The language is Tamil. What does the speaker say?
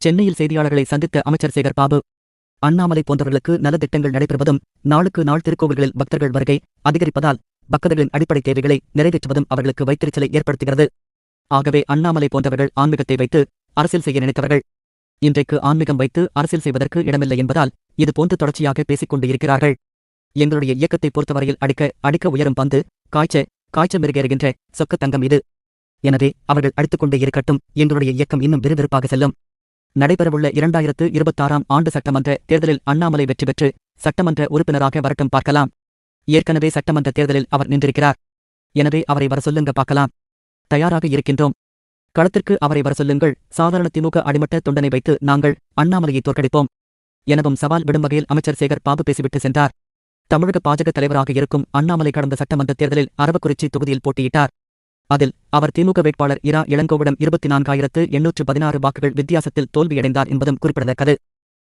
சென்னையில் செய்தியாளர்களை சந்தித்த அமைச்சர் சேகர் பாபு, அண்ணாமலை போன்றவர்களுக்கு நலத்திட்டங்கள் நடைபெறுவதும், நாளுக்கு நாள் திருக்கோவில்களில் பக்தர்கள் வருகை அதிகரிப்பதால் பக்தர்களின் அடிப்படை தேவைகளை நிறைவேற்றுவதும் அவர்களுக்கு வைத்தறிச்சலை ஏற்படுத்துகிறது. ஆகவே அண்ணாமலை போன்றவர்கள் ஆன்மீகத்தை வைத்து அரசியல் செய்ய நினைத்தவர்கள். இன்றைக்கு ஆன்மீகம் வைத்து அரசியல் செய்வதற்கு இடமில்லை என்பதால் இதுபோன்று தொடர்ச்சியாக பேசிக்கொண்டு இருக்கிறார்கள். எங்களுடைய இயக்கத்தை பொறுத்தவரையில் அடிக்க உயரும் பந்து காய்ச்ச மெருகேறுகின்ற சொக்க தங்கம் இது. எனவே அவர்கள் அடித்துக்கொண்டே இருக்கட்டும். எங்களுடைய இயக்கம் இன்னும் விறுவிறுப்பாக செல்லும். நடைபெறவுள்ள 2026ஆம் ஆண்டு சட்டமன்ற தேர்தலில் அண்ணாமலை வெற்றி பெற்று சட்டமன்ற உறுப்பினராக வரட்டும், பார்க்கலாம். ஏற்கனவே சட்டமன்ற தேர்தலில் அவர் நின்றிருக்கிறார். எனவே அவரை வர சொல்லுங்க, பார்க்கலாம். தயாராக இருக்கின்றோம். களத்திற்கு அவரை வர சொல்லுங்கள். சாதாரண திமுக அடிமட்ட தொண்டனை வைத்து நாங்கள் அண்ணாமலையை தோற்கடிப்போம் எனவும் சவால் விடும் வகையில் அமைச்சர் சேகர் பாபு பேசிவிட்டு சென்றார். தமிழக பாஜக தலைவராக இருக்கும் அண்ணாமலை கடந்த சட்டமன்ற தேர்தலில் அரவக்குறிச்சி தொகுதியில் போட்டியிட்டார். அதில் அவர் திமுக வேட்பாளர் இரா இளங்கோவிடம் 24,816 வாக்குகள் வித்தியாசத்தில் தோல்வியடைந்தார் என்பதும் குறிப்பிடத்தக்கது.